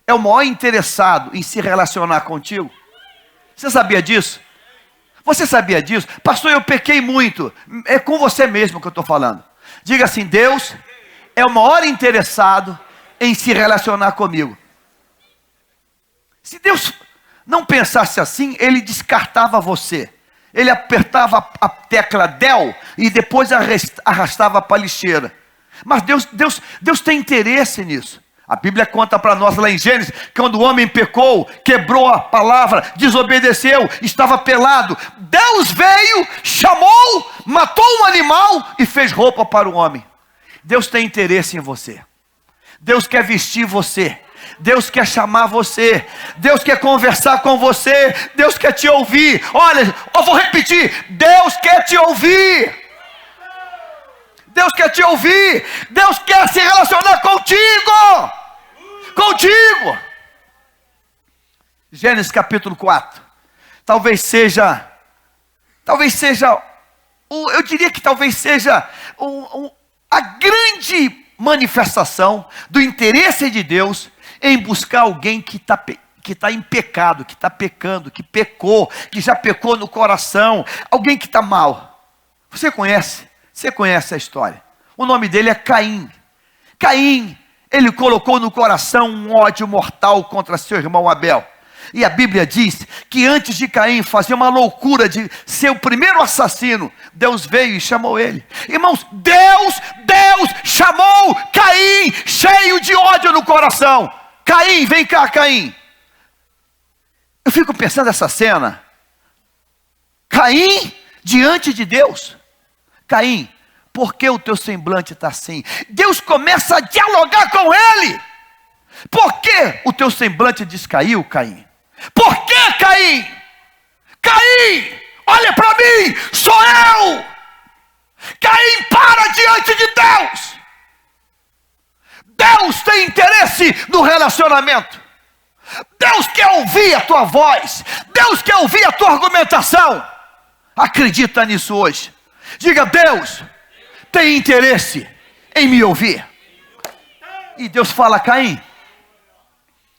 é o maior interessado em se relacionar contigo? Você sabia disso? Você sabia disso? Pastor, eu pequei muito. É com você mesmo que eu estou falando. Diga assim: Deus é o maior interessado em se relacionar comigo. Se Deus não pensasse assim, Ele descartava você. Ele apertava a tecla del e depois arrastava para a lixeira. Mas Deus tem interesse nisso. A Bíblia conta para nós lá em Gênesis, que quando o homem pecou, quebrou a palavra, desobedeceu, estava pelado, Deus veio, chamou, matou um animal e fez roupa para o homem. Deus tem interesse em você. Deus quer vestir você. Deus quer chamar você. Deus quer conversar com você. Deus quer te ouvir. Olha, eu vou repetir: Deus quer te ouvir. Deus quer te ouvir. Deus quer se relacionar contigo. Contigo. Gênesis capítulo 4. Talvez seja, eu diria que talvez seja a grande manifestação do interesse de Deus em buscar alguém que está em pecado, que está pecando, que pecou, que já pecou no coração, alguém que está mal. Você conhece a história. O nome dele é Caim. Caim, ele colocou no coração um ódio mortal contra seu irmão Abel. E a Bíblia diz que antes de Caim fazer uma loucura de ser o primeiro assassino, Deus veio e chamou ele. Irmãos, Deus chamou Caim cheio de ódio no coração. Caim, vem cá, Caim. Eu fico pensando nessa cena. Caim diante de Deus. Caim, por que o teu semblante está assim? Deus começa a dialogar com ele. Por que o teu semblante descaiu, Caim? Por que, Caim? Caim, olha para mim, sou eu. Caim, para diante de Deus. Deus tem interesse no relacionamento. Deus quer ouvir a tua voz. Deus quer ouvir a tua argumentação. Acredita nisso hoje. Diga: Deus tem interesse em me ouvir. E Deus fala: Caim,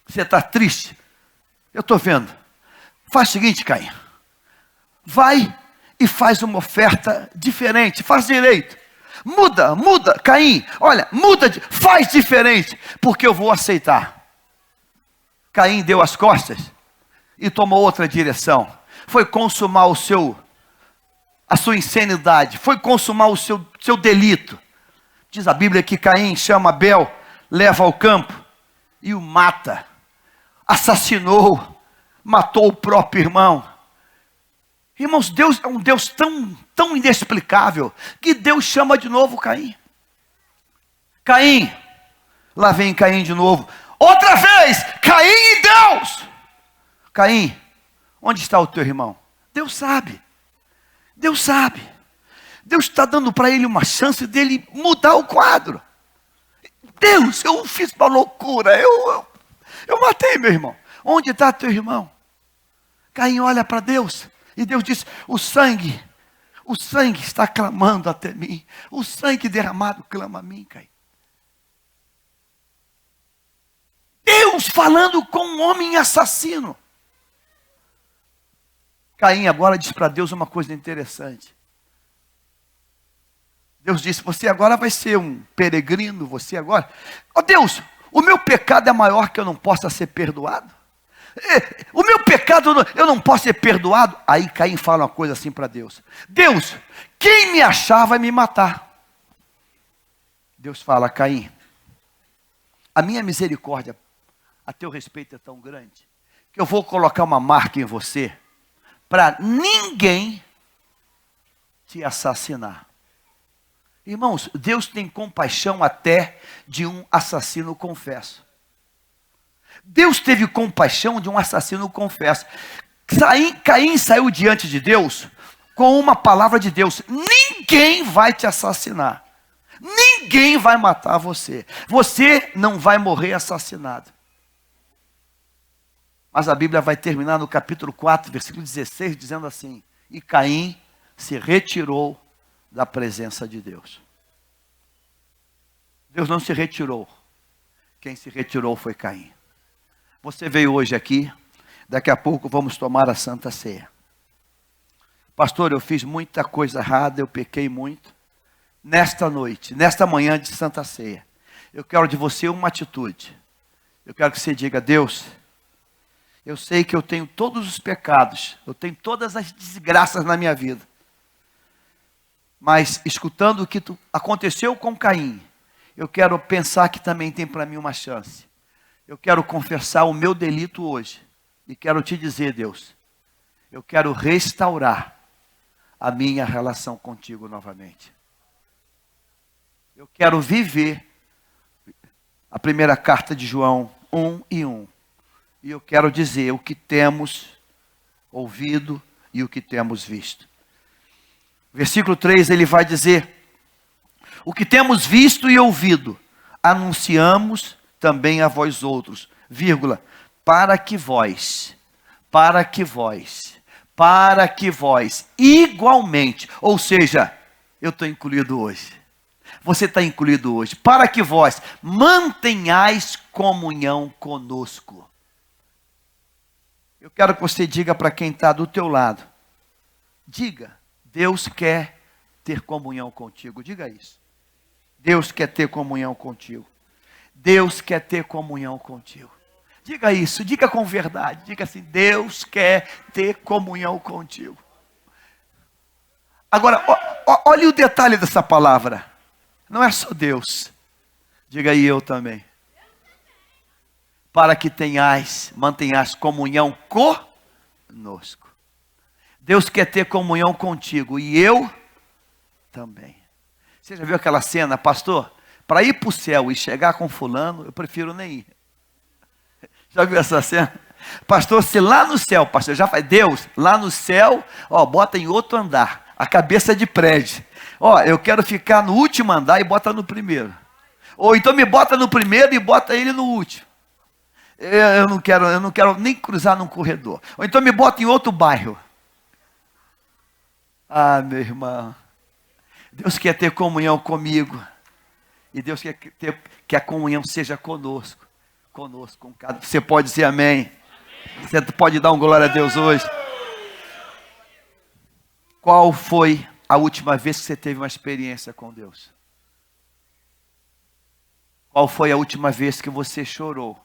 você está triste? Eu estou vendo. Faz o seguinte, Caim. Vai e faz uma oferta diferente. Faz direito. Muda, Caim. Olha, faz diferente. Porque eu vou aceitar. Caim deu as costas e tomou outra direção. Foi consumar a sua insanidade. Foi consumar o seu delito. Diz a Bíblia que Caim chama Abel, leva ao campo e o mata. Assassinou, matou o próprio irmão. Irmãos, Deus é um Deus tão inexplicável, que Deus chama de novo Caim. Caim, lá vem Caim de novo. Outra vez, Caim e Deus. Caim, onde está o teu irmão? Deus sabe. Deus está dando para ele uma chance dele mudar o quadro. Deus, eu fiz uma loucura, eu matei meu irmão. Onde está teu irmão? Caim olha para Deus e Deus diz: o sangue está clamando até mim. O sangue derramado clama a mim, Caim. Deus falando com um homem assassino. Caim agora diz para Deus uma coisa interessante. Deus disse: você agora vai ser um peregrino, você agora... Ó Deus, o meu pecado é maior que eu não possa ser perdoado? O meu pecado, eu não posso ser perdoado? Aí Caim fala uma coisa assim para Deus: Deus, quem me achar vai me matar. Deus fala: Caim, a minha misericórdia a teu respeito é tão grande, que eu vou colocar uma marca em você, para ninguém te assassinar. Irmãos, Deus tem compaixão até de um assassino confesso. Deus teve compaixão de um assassino confesso. Caim saiu diante de Deus com uma palavra de Deus: ninguém vai te assassinar. Ninguém vai matar você. Você não vai morrer assassinado. Mas a Bíblia vai terminar no capítulo 4, versículo 16, dizendo assim: e Caim se retirou da presença de Deus. Deus não se retirou. Quem se retirou foi Caim. Você veio hoje aqui, daqui a pouco vamos tomar a Santa Ceia. Pastor, eu fiz muita coisa errada, eu pequei muito. Nesta noite, nesta manhã de Santa Ceia, eu quero de você uma atitude. Eu quero que você diga: Deus, eu sei que eu tenho todos os pecados, eu tenho todas as desgraças na minha vida. Mas escutando o que aconteceu com Caim, eu quero pensar que também tem para mim uma chance. Eu quero confessar o meu delito hoje. E quero te dizer, Deus, eu quero restaurar a minha relação contigo novamente. Eu quero viver a primeira carta de João 1:1. E eu quero dizer o que temos ouvido e o que temos visto. Versículo 3, ele vai dizer: o que temos visto e ouvido, anunciamos também a vós outros, vírgula, para que vós, igualmente, ou seja, eu estou incluído hoje, você está incluído hoje, para que vós mantenhais comunhão conosco. Eu quero que você diga para quem está do teu lado, diga: Deus quer ter comunhão contigo, diga isso. Deus quer ter comunhão contigo. Deus quer ter comunhão contigo. Diga isso, diga com verdade. Diga assim: Deus quer ter comunhão contigo. Agora, olhe o detalhe dessa palavra. Não é só Deus. Diga aí: eu também. Para que mantenhais comunhão conosco. Deus quer ter comunhão contigo. E eu também. Você já viu aquela cena, pastor? Para ir para o céu e chegar com fulano, eu prefiro nem ir. Já viu essa cena? Pastor, se lá no céu, pastor, já faz, Deus, lá no céu, bota em outro andar, a cabeça de prédio. Eu quero ficar no último andar e bota no primeiro. Ou então me bota no primeiro e bota ele no último. Eu não quero nem cruzar num corredor. Ou então me bota em outro bairro. Ah, meu irmão, Deus quer ter comunhão comigo. E Deus quer que a comunhão seja conosco. Com cada. Você pode dizer amém? Você pode dar um glória a Deus hoje? Qual foi a última vez que você teve uma experiência com Deus? Qual foi a última vez que você chorou?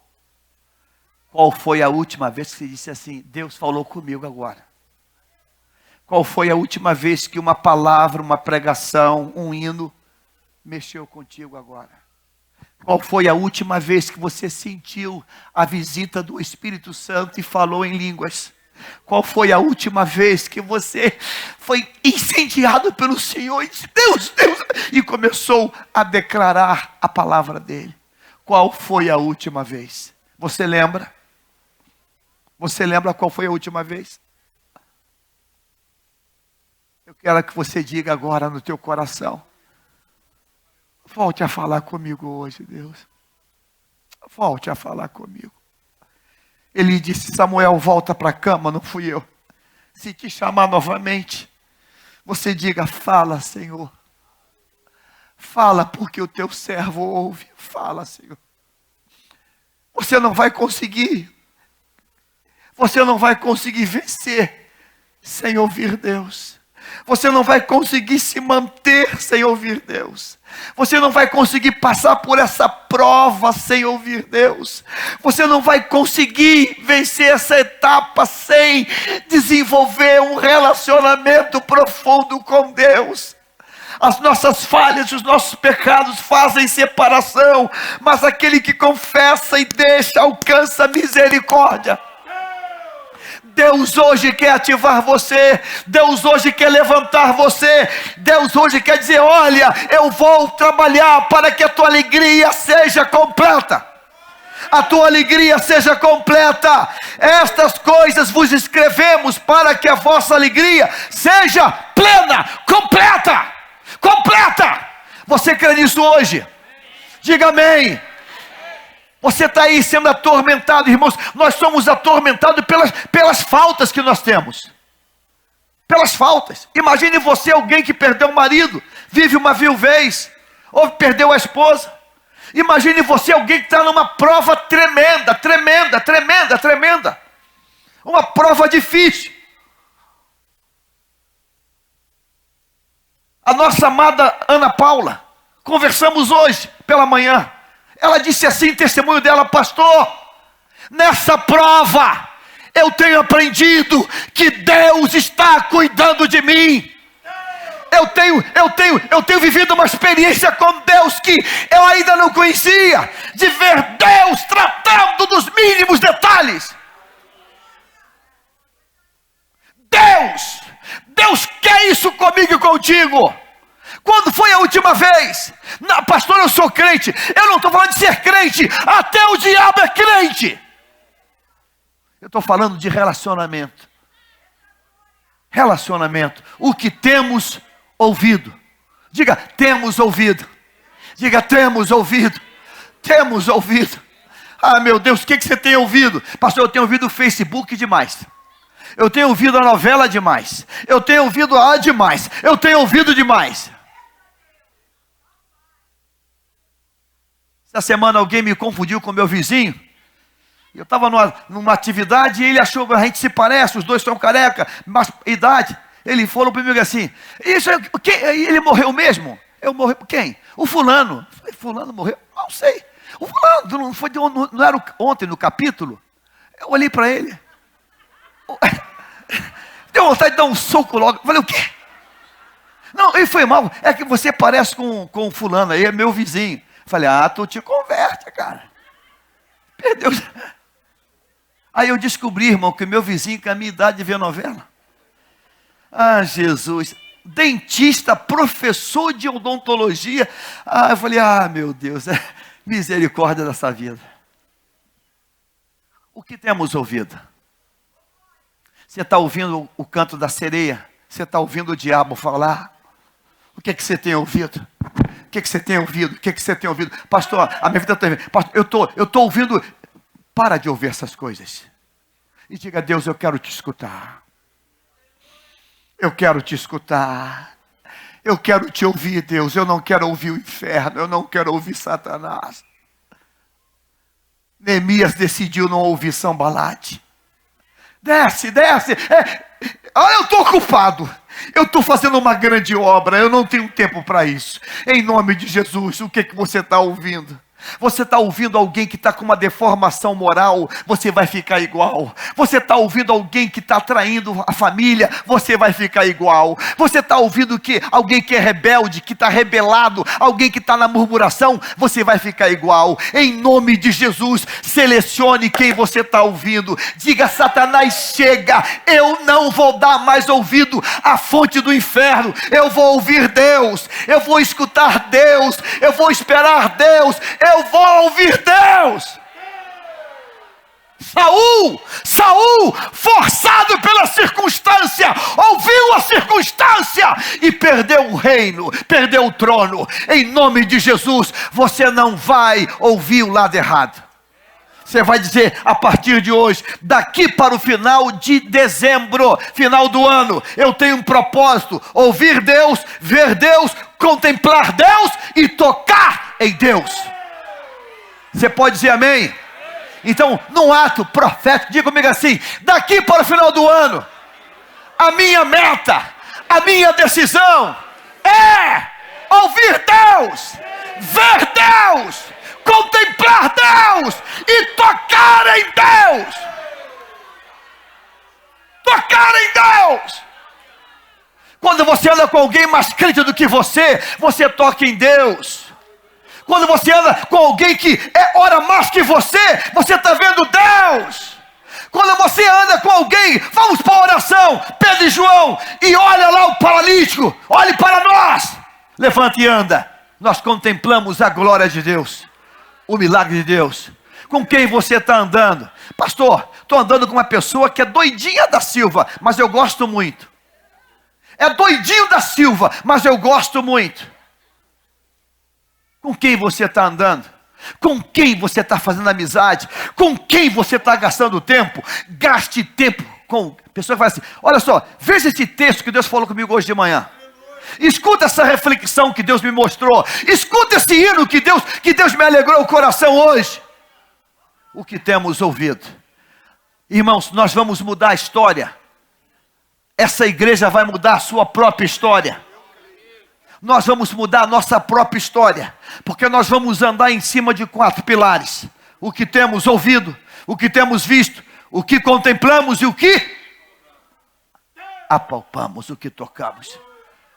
Qual foi a última vez que você disse assim: Deus falou comigo agora? Qual foi a última vez que uma palavra, uma pregação, um hino mexeu contigo agora? Qual foi a última vez que você sentiu a visita do Espírito Santo e falou em línguas? Qual foi a última vez que você foi incendiado pelo Senhor e disse: Deus, e começou a declarar a palavra dele? Qual foi a última vez? Você lembra? Você lembra qual foi a última vez? Eu quero que você diga agora no teu coração: volte a falar comigo hoje, Deus. Volte a falar comigo. Ele disse: Samuel, volta para a cama, não fui eu. Se te chamar novamente, você diga: fala, Senhor. Fala, porque o teu servo ouve. Fala, Senhor. Você não vai conseguir vencer sem ouvir Deus. Você não vai conseguir se manter sem ouvir Deus. Você não vai conseguir passar por essa prova sem ouvir Deus. Você não vai conseguir vencer essa etapa sem desenvolver um relacionamento profundo com Deus. As nossas falhas, os nossos pecados fazem separação, mas aquele que confessa e deixa alcança misericórdia. Deus hoje quer ativar você. Deus hoje quer levantar você. Deus hoje quer dizer: olha, eu vou trabalhar para que a tua alegria seja completa. a tua alegria seja completa. Estas coisas vos escrevemos para que a vossa alegria seja plena, completa, completa. Você crê nisso hoje? Diga amém. Você está aí sendo atormentado, irmãos. Nós somos atormentados pelas faltas que nós temos. Pelas faltas. Imagine você, alguém que perdeu o marido, vive uma viuvez, ou perdeu a esposa. Imagine você, alguém que está numa prova tremenda, tremenda, tremenda, tremenda. Uma prova difícil. A nossa amada Ana Paula, conversamos hoje pela manhã. Ela disse assim, testemunho dela: pastor, nessa prova eu tenho aprendido que Deus está cuidando de mim. Eu tenho vivido uma experiência com Deus que eu ainda não conhecia, de ver Deus tratando dos mínimos detalhes. Deus quer isso comigo e contigo. Quando foi a última vez? Não, pastor, eu sou crente. Eu não estou falando de ser crente. Até o diabo é crente. Eu estou falando de relacionamento. Relacionamento. O que temos ouvido. Diga, temos ouvido. Diga, temos ouvido. Temos ouvido. Ah, meu Deus, o que você tem ouvido? Pastor, eu tenho ouvido o Facebook demais. Eu tenho ouvido a novela demais. Eu tenho ouvido a demais. Eu tenho ouvido demais. Essa semana alguém me confundiu com meu vizinho. Eu estava numa atividade e ele achou que a gente se parece, os dois são careca, mas idade. Ele falou para mim assim: isso, ele morreu mesmo? Eu morri, quem? O fulano. Eu falei, fulano morreu? Não sei. O fulano, não era ontem no capítulo? Eu olhei para ele. Deu vontade de dar um soco logo. Eu falei, o quê? Não, ele foi mal. É que você parece com o fulano aí, é meu vizinho. Eu falei, tu te converte, cara. Perdeu. Aí eu descobri, irmão, que meu vizinho, com a minha idade, vê novela. Ah, Jesus. Dentista, professor de odontologia. Eu falei, meu Deus, misericórdia dessa vida. O que temos ouvido? Você está ouvindo o canto da sereia? Você está ouvindo o diabo falar? O que é que você tem ouvido? O que é que você tem ouvido? O que é que você tem ouvido? Pastor, a minha vida está... Pastor, eu estou ouvindo... Para de ouvir essas coisas. E diga a Deus, eu quero te escutar. Eu quero te escutar. Eu quero te ouvir, Deus. Eu não quero ouvir o inferno. Eu não quero ouvir Satanás. Neemias decidiu não ouvir Sambalate. Desce. Olha, eu estou ocupado. Eu estou fazendo uma grande obra. Eu não tenho tempo para isso. Em nome de Jesus, o que você está ouvindo? Você está ouvindo alguém que está com uma deformação moral, você vai ficar igual. Você está ouvindo alguém que está traindo a família, você vai ficar igual. Você está ouvindo alguém que é rebelde, que está rebelado, alguém que está na murmuração, você vai ficar igual. Em nome de Jesus, selecione quem você está ouvindo. Diga, Satanás, chega, eu não vou dar mais ouvido à fonte do inferno. Eu vou ouvir Deus, eu vou escutar Deus, eu vou esperar Deus, eu vou ouvir Deus. Saul, forçado pela circunstância, ouviu a circunstância e perdeu o reino, perdeu o trono. Em nome de Jesus, você não vai ouvir o lado errado. Você vai dizer, a partir de hoje, daqui para o final de dezembro, final do ano, eu tenho um propósito: ouvir Deus, ver Deus, contemplar Deus e tocar em Deus. Você pode dizer amém? Então, num ato profético, diga comigo assim: daqui para o final do ano, a minha meta, a minha decisão é ouvir Deus, ver Deus, contemplar Deus e tocar em Deus. Tocar em Deus. Quando você anda com alguém mais crente do que você, você toca em Deus. Quando você anda com alguém que ora mais que você está vendo Deus. Quando você anda com alguém, vamos para a oração, Pedro e João, e olha lá o paralítico, olhe para nós, levanta e anda. Nós contemplamos a glória de Deus, o milagre de Deus. Com quem você está andando? Pastor, estou andando com uma pessoa que é doidinha da Silva, mas eu gosto muito. É doidinho da Silva, mas eu gosto muito. Com quem você está andando? Com quem você está fazendo amizade? Com quem você está gastando tempo? Gaste tempo com pessoa que fala assim, olha só, veja esse texto que Deus falou comigo hoje de manhã. Escuta essa reflexão que Deus me mostrou. Escuta esse hino que Deus me alegrou o coração hoje. O que temos ouvido. Irmãos, nós vamos mudar a história. Essa igreja vai mudar a sua própria história. Nós vamos mudar a nossa própria história. Porque nós vamos andar em cima de 4 pilares. O que temos ouvido, o que temos visto, o que contemplamos e o que apalpamos, o que tocamos.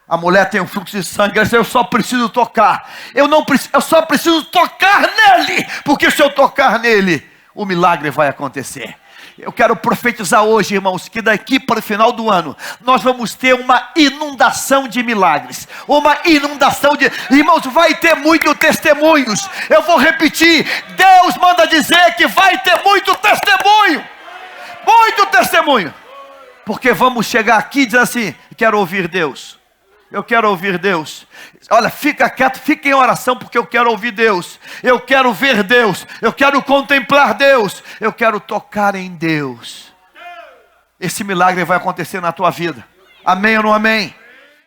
A mulher tem um fluxo de sangue, ela diz, eu só preciso tocar. Eu só preciso tocar nele, porque se eu tocar nele, o milagre vai acontecer. Eu quero profetizar hoje, irmãos, que daqui para o final do ano, nós vamos ter uma inundação de milagres. Uma inundação de... Irmãos, vai ter muitos testemunhos. Eu vou repetir, Deus manda dizer que vai ter muito testemunho. Muito testemunho. Porque vamos chegar aqui e dizer assim, quero ouvir Deus. Eu quero ouvir Deus. Olha, fica quieto, fica em oração, porque eu quero ouvir Deus. Eu quero ver Deus. Eu quero contemplar Deus. Eu quero tocar em Deus. Esse milagre vai acontecer na tua vida. Amém ou não amém?